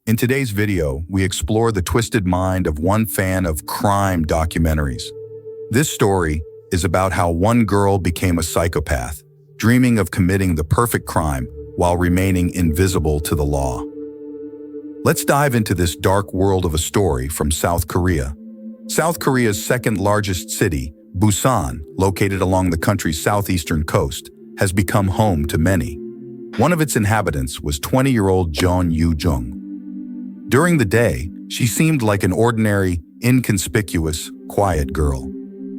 In today's video, we explore the twisted mind of one fan of crime documentaries. This story is about how one girl became a psychopath, dreaming of committing the perfect crime while remaining invisible to the law. Let's dive into this dark world of a story from South Korea. South Korea's second largest city, Busan, located along the country's southeastern coast, has become home to many. One of its inhabitants was 20-year-old Jeon Yoo Jung. During the day, she seemed like an ordinary, inconspicuous, quiet girl.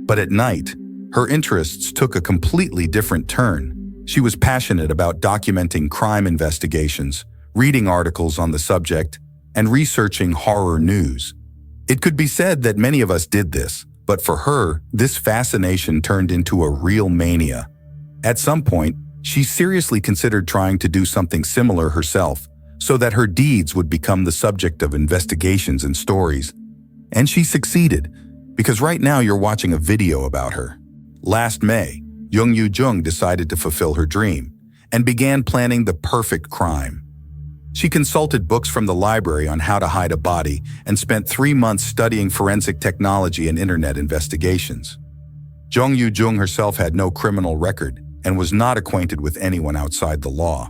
But at night, her interests took a completely different turn. She was passionate about documenting crime investigations, reading articles on the subject, and researching horror news. It could be said that many of us did this, but for her, this fascination turned into a real mania. At some point, she seriously considered trying to do something similar herself, so that her deeds would become the subject of investigations and stories. And she succeeded, because right now you're watching a video about her. Last May, Jeon Yoo Jung decided to fulfill her dream and began planning the perfect crime. She consulted books from the library on how to hide a body and spent 3 months studying forensic technology and internet investigations. Jeon Yoo Jung herself had no criminal record and was not acquainted with anyone outside the law.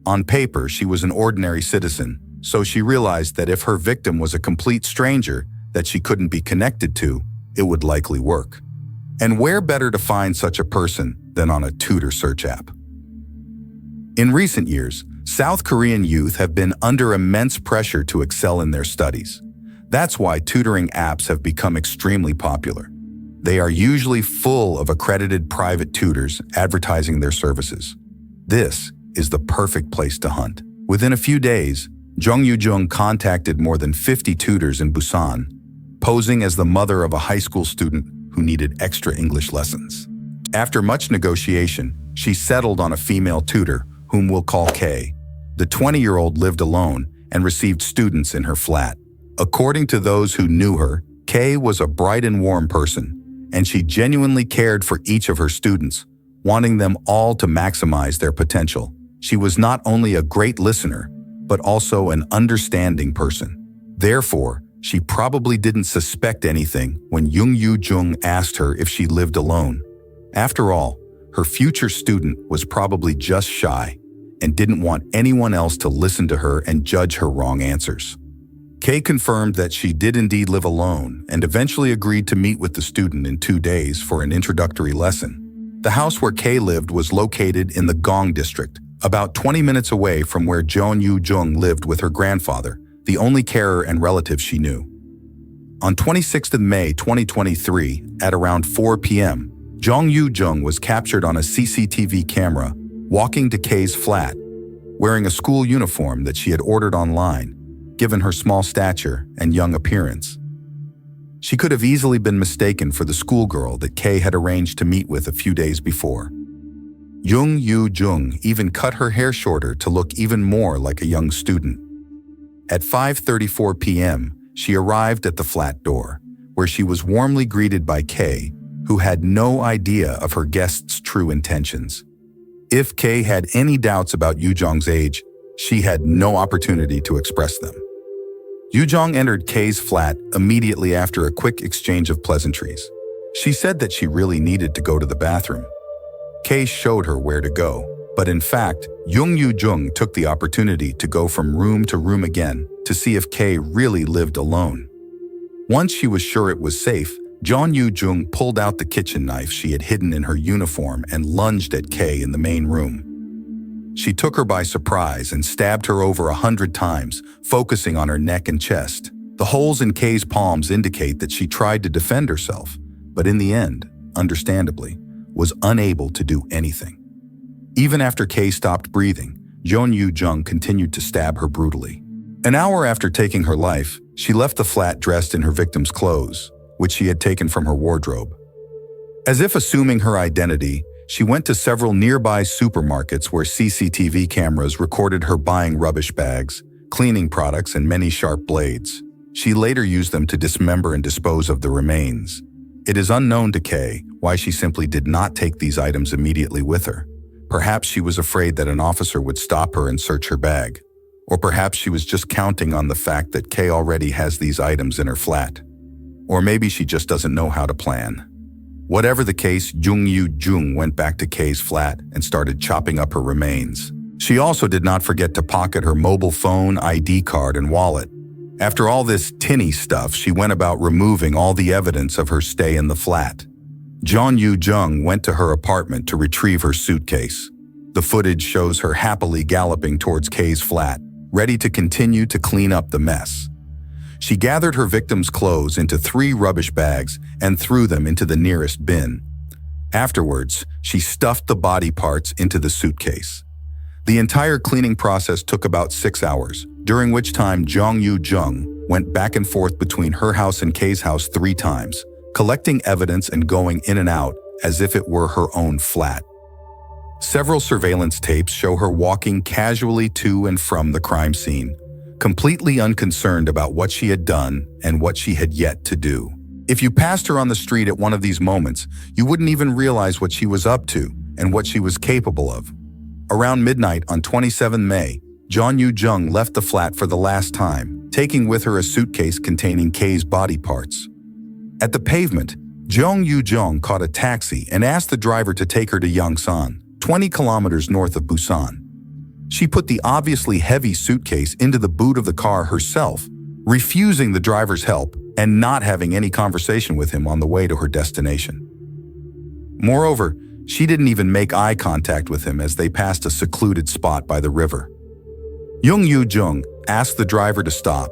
On paper, she was an ordinary citizen, so she realized that if her victim was a complete stranger that she couldn't be connected to, it would likely work. And where better to find such a person than on a tutor search app? In recent years, South Korean youth have been under immense pressure to excel in their studies. That's why tutoring apps have become extremely popular. They are usually full of accredited private tutors advertising their services. This is the perfect place to hunt. Within a few days, Jeon Yoo Jung contacted more than 50 tutors in Busan, posing as the mother of a high school student who needed extra English lessons. After much negotiation, she settled on a female tutor, whom we'll call K. The 20-year-old lived alone and received students in her flat. According to those who knew her, K was a bright and warm person, and she genuinely cared for each of her students, wanting them all to maximize their potential. She was not only a great listener, but also an understanding person. Therefore, she probably didn't suspect anything when Jeon Yoo Jung asked her if she lived alone. After all, her future student was probably just shy and didn't want anyone else to listen to her and judge her wrong answers. Kay confirmed that she did indeed live alone and eventually agreed to meet with the student in 2 days for an introductory lesson. The house where Kay lived was located in the Gong district, about 20 minutes away from where Jeon Yoo Jung lived with her grandfather, the only carer and relative she knew. On 26th of May 2023, at around 4 p.m., Jeon Yoo Jung was captured on a CCTV camera walking to Kay's flat, wearing a school uniform that she had ordered online, given her small stature and young appearance. She could have easily been mistaken for the schoolgirl that Kay had arranged to meet with a few days before. Jeon Yoo Jung even cut her hair shorter to look even more like a young student. At 5:34 p.m., she arrived at the flat door, where she was warmly greeted by Kay, who had no idea of her guest's true intentions. If Kay had any doubts about Yoo Jung's age, she had no opportunity to express them. Yoo Jung entered Kay's flat immediately after a quick exchange of pleasantries. She said that she really needed to go to the bathroom. Kay showed her where to go, but in fact, Jeon Yoo Jung took the opportunity to go from room to room again to see if Kay really lived alone. Once she was sure it was safe, Jeon Yoo Jung pulled out the kitchen knife she had hidden in her uniform and lunged at Kay in the main room. She took her by surprise and stabbed her over 100 times, focusing on her neck and chest. The holes in Kay's palms indicate that she tried to defend herself, but in the end, understandably, was unable to do anything. Even after Kay stopped breathing, Jeon Yoo Jung continued to stab her brutally. An hour after taking her life, she left the flat dressed in her victim's clothes, which she had taken from her wardrobe. As if assuming her identity, she went to several nearby supermarkets where CCTV cameras recorded her buying rubbish bags, cleaning products, and many sharp blades. She later used them to dismember and dispose of the remains. It is unknown to Kay why she simply did not take these items immediately with her. Perhaps she was afraid that an officer would stop her and search her bag. Or perhaps she was just counting on the fact that Kay already has these items in her flat. Or maybe she just doesn't know how to plan. Whatever the case, Jeon Yoo Jung went back to Kay's flat and started chopping up her remains. She also did not forget to pocket her mobile phone, ID card, and wallet. After all this tinny stuff, she went about removing all the evidence of her stay in the flat. Jeon Yoo Jung went to her apartment to retrieve her suitcase. The footage shows her happily galloping towards Kay's flat, ready to continue to clean up the mess. She gathered her victim's clothes into 3 rubbish bags and threw them into the nearest bin. Afterwards, she stuffed the body parts into the suitcase. The entire cleaning process took about 6 hours, during which time Jeon Yoo Jung went back and forth between her house and Kay's house 3 times, collecting evidence and going in and out as if it were her own flat. Several surveillance tapes show her walking casually to and from the crime scene, completely unconcerned about what she had done and what she had yet to do. If you passed her on the street at one of these moments, you wouldn't even realize what she was up to and what she was capable of. Around midnight on 27 May, Jeon Yoo Jung left the flat for the last time, taking with her a suitcase containing Kay's body parts. At the pavement, Jeon Yoo Jung caught a taxi and asked the driver to take her to Yongsan, 20 kilometers north of Busan. She put the obviously heavy suitcase into the boot of the car herself, refusing the driver's help and not having any conversation with him on the way to her destination. Moreover, she didn't even make eye contact with him as they passed a secluded spot by the river. Jeon Yoo Jung asked the driver to stop,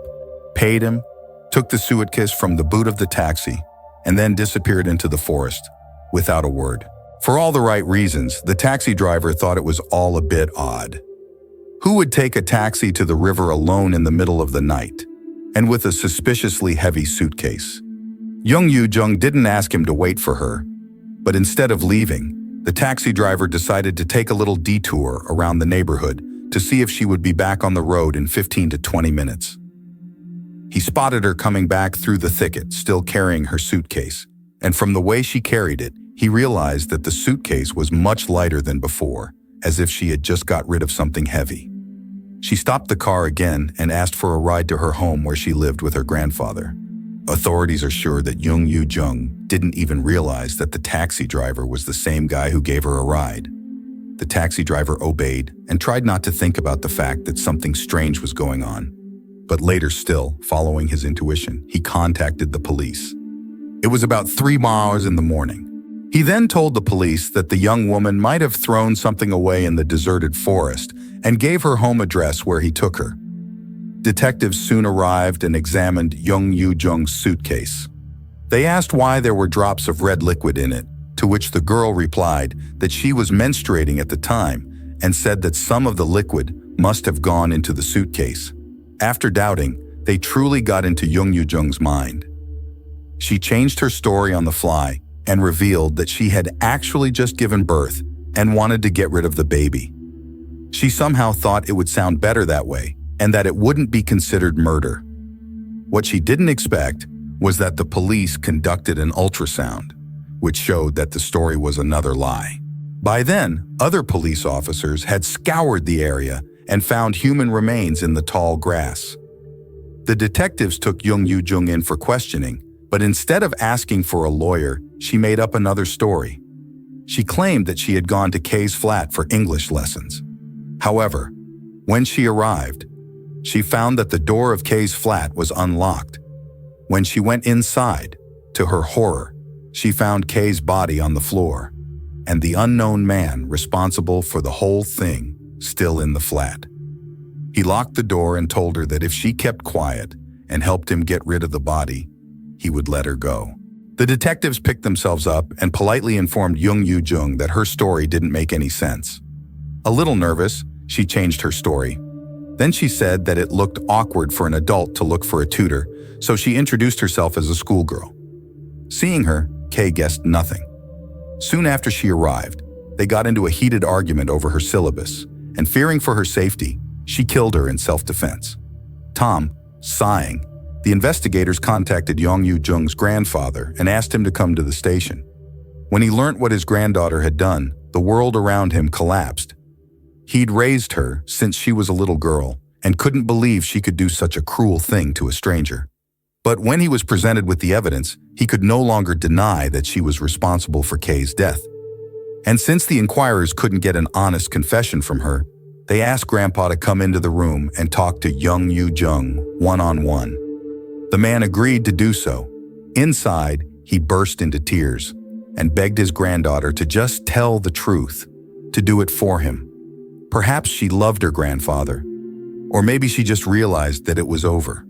paid him, took the suitcase from the boot of the taxi, and then disappeared into the forest, without a word. For all the right reasons, the taxi driver thought it was all a bit odd. Who would take a taxi to the river alone in the middle of the night, and with a suspiciously heavy suitcase? Jeon Yoo Jung didn't ask him to wait for her, but instead of leaving, the taxi driver decided to take a little detour around the neighborhood to see if she would be back on the road in 15 to 20 minutes. He spotted her coming back through the thicket, still carrying her suitcase, and from the way she carried it, he realized that the suitcase was much lighter than before, as if she had just got rid of something heavy. She stopped the car again and asked for a ride to her home where she lived with her grandfather. Authorities are sure that Jeon Yoo Jung didn't even realize that the taxi driver was the same guy who gave her a ride. The taxi driver obeyed and tried not to think about the fact that something strange was going on. But later still, following his intuition, he contacted the police. It was about 3 hours in the morning. He then told the police that the young woman might have thrown something away in the deserted forest and gave her home address where he took her. Detectives soon arrived and examined Jeon Yoo Jung's suitcase. They asked why there were drops of red liquid in it, to which the girl replied that she was menstruating at the time and said that some of the liquid must have gone into the suitcase. After doubting, they truly got into Jeon Yoo Jung's mind. She changed her story on the fly and revealed that she had actually just given birth and wanted to get rid of the baby. She somehow thought it would sound better that way and that it wouldn't be considered murder. What she didn't expect was that the police conducted an ultrasound, which showed that the story was another lie. By then, other police officers had scoured the area and found human remains in the tall grass. The detectives took Jeon Yoo Jung in for questioning, but instead of asking for a lawyer, she made up another story. She claimed that she had gone to Kay's flat for English lessons. However, when she arrived, she found that the door of Kay's flat was unlocked. When she went inside, to her horror, she found Kay's body on the floor, and the unknown man responsible for the whole thing still in the flat. He locked the door and told her that if she kept quiet and helped him get rid of the body, he would let her go. The detectives picked themselves up and politely informed Jeon Yoo Jung that her story didn't make any sense. A little nervous, she changed her story. Then she said that it looked awkward for an adult to look for a tutor, so she introduced herself as a schoolgirl. Seeing her, Kay guessed nothing. Soon after she arrived, they got into a heated argument over her syllabus, and fearing for her safety, she killed her in self-defense. Tom, sighing, the investigators contacted Jeon Yoo Jung's grandfather and asked him to come to the station. When he learnt what his granddaughter had done, the world around him collapsed. He'd raised her since she was a little girl, and couldn't believe she could do such a cruel thing to a stranger. But when he was presented with the evidence, he could no longer deny that she was responsible for Kay's death. And since the inquirers couldn't get an honest confession from her, they asked Grandpa to come into the room and talk to Jeon Yoo Jung one-on-one. The man agreed to do so. Inside, he burst into tears and begged his granddaughter to just tell the truth, to do it for him. Perhaps she loved her grandfather, or maybe she just realized that it was over.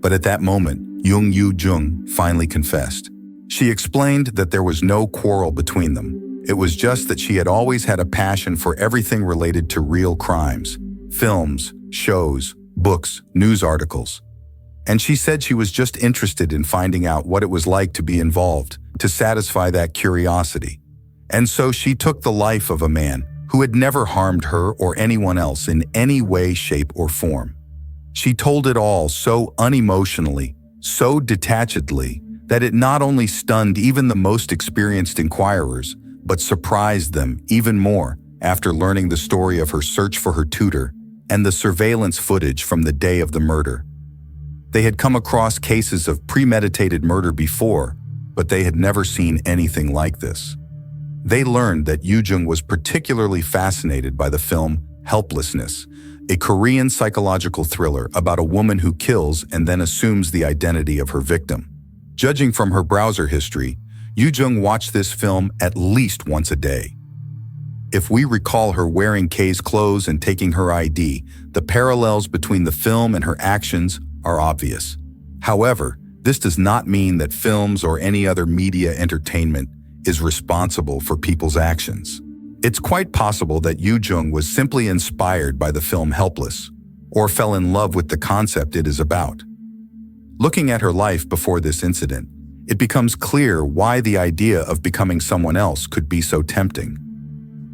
But at that moment, Jeon Yoo Jung finally confessed. She explained that there was no quarrel between them. It was just that she had always had a passion for everything related to real crimes, films, shows, books, news articles. And she said she was just interested in finding out what it was like to be involved, to satisfy that curiosity. And so she took the life of a man who had never harmed her or anyone else in any way, shape, or form. She told it all so unemotionally, so detachedly, that it not only stunned even the most experienced inquirers, but surprised them even more after learning the story of her search for her tutor and the surveillance footage from the day of the murder. They had come across cases of premeditated murder before, but they had never seen anything like this. They learned that Yoo Jung was particularly fascinated by the film Helplessness, a Korean psychological thriller about a woman who kills and then assumes the identity of her victim. Judging from her browser history, Yoo Jung watched this film at least once a day. If we recall her wearing Kay's clothes and taking her ID, the parallels between the film and her actions are obvious. However, this does not mean that films or any other media entertainment is responsible for people's actions. It's quite possible that Yoo Jung was simply inspired by the film Helpless, or fell in love with the concept it is about. Looking at her life before this incident, it becomes clear why the idea of becoming someone else could be so tempting.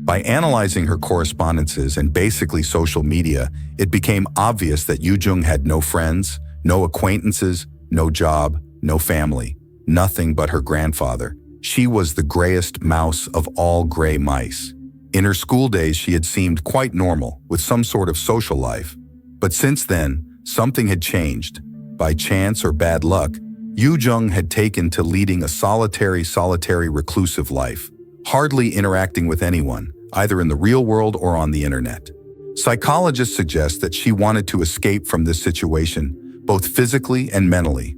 By analyzing her correspondences and basically social media, it became obvious that Yoo Jung had no friends, no acquaintances, no job, no family, nothing but her grandfather. She was the grayest mouse of all gray mice. In her school days, she had seemed quite normal, with some sort of social life. But since then, something had changed. By chance or bad luck, Yoo Jung had taken to leading a solitary reclusive life, hardly interacting with anyone, either in the real world or on the internet. Psychologists suggest that she wanted to escape from this situation, both physically and mentally.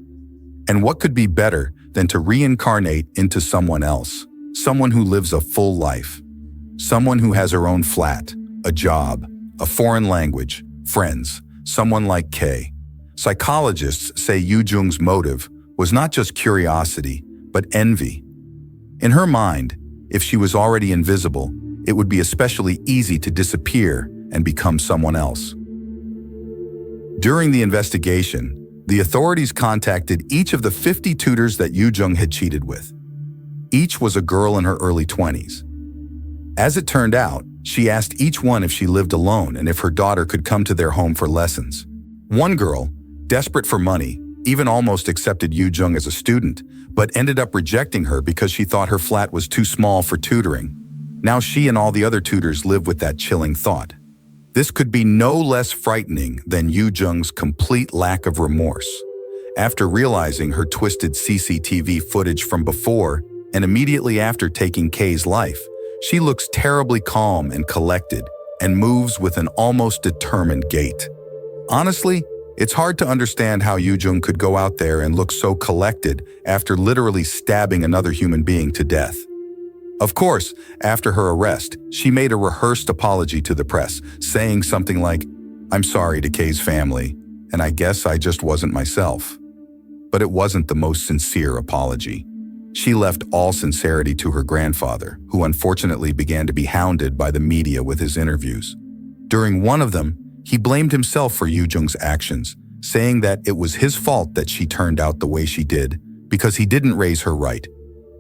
And what could be better than to reincarnate into someone else, someone who lives a full life, someone who has her own flat, a job, a foreign language, friends, someone like Kay. Psychologists say Yoo Jung's motive was not just curiosity, but envy. In her mind, if she was already invisible, it would be especially easy to disappear and become someone else. During the investigation, the authorities contacted each of the 50 tutors that Yoo Jung had cheated with. Each was a girl in her early 20s. As it turned out, she asked each one if she lived alone and if her daughter could come to their home for lessons. One girl, desperate for money, even almost accepted Yoo Jung as a student, but ended up rejecting her because she thought her flat was too small for tutoring. Now she and all the other tutors live with that chilling thought. This could be no less frightening than Yoo Jung's complete lack of remorse. After realizing her twisted CCTV footage from before and immediately after taking Kay's life, she looks terribly calm and collected and moves with an almost determined gait. Honestly, it's hard to understand how Yoo Jung could go out there and look so collected after literally stabbing another human being to death. Of course, after her arrest, she made a rehearsed apology to the press, saying something like, "I'm sorry to Kay's family, and I guess I just wasn't myself." But it wasn't the most sincere apology. She left all sincerity to her grandfather, who unfortunately began to be hounded by the media with his interviews. During one of them, he blamed himself for Yoo Jung's actions, saying that it was his fault that she turned out the way she did, because he didn't raise her right.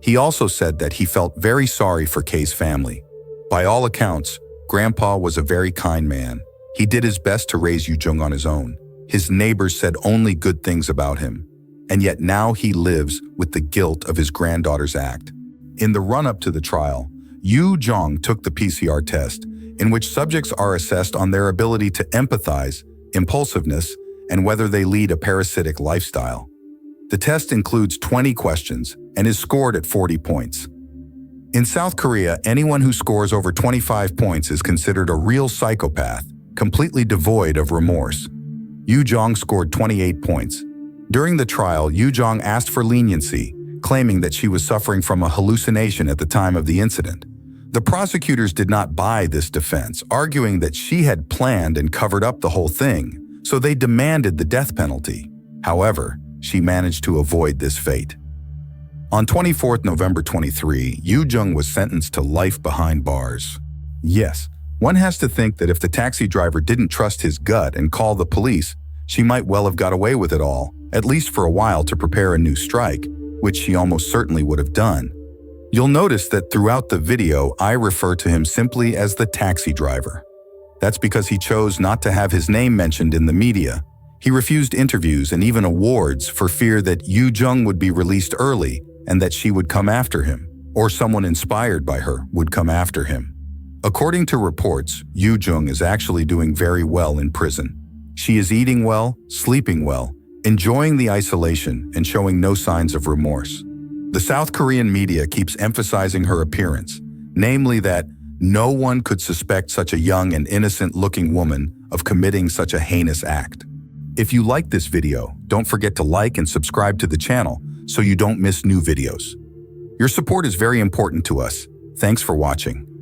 He also said that he felt very sorry for Kay's family. By all accounts, Grandpa was a very kind man. He did his best to raise Yoo Jung on his own. His neighbors said only good things about him. And yet now he lives with the guilt of his granddaughter's act. In the run-up to the trial, Yoo Jung took the PCR test, in which subjects are assessed on their ability to empathize impulsiveness, and whether they lead a parasitic lifestyle. The test includes 20 questions and is scored at 40 points. In South Korea, anyone who scores over 25 points is considered a real psychopath, completely devoid of remorse. Yoo Jung scored 28 points. During the trial, Yoo Jung asked for leniency, claiming that she was suffering from a hallucination at the time of the incident. The prosecutors did not buy this defense, arguing that she had planned and covered up the whole thing, so they demanded the death penalty. However, she managed to avoid this fate. On 24th November 23, Yoo Jung was sentenced to life behind bars. Yes, one has to think that if the taxi driver didn't trust his gut and call the police, she might well have got away with it all, at least for a while to prepare a new strike, which she almost certainly would have done. You'll notice that throughout the video, I refer to him simply as the taxi driver. That's because he chose not to have his name mentioned in the media. He refused interviews and even awards for fear that Yoo Jung would be released early and that she would come after him, or someone inspired by her would come after him. According to reports, Yoo Jung is actually doing very well in prison. She is eating well, sleeping well, enjoying the isolation, and showing no signs of remorse. The South Korean media keeps emphasizing her appearance, namely that no one could suspect such a young and innocent-looking woman of committing such a heinous act. If you like this video, don't forget to like and subscribe to the channel so you don't miss new videos. Your support is very important to us. Thanks for watching.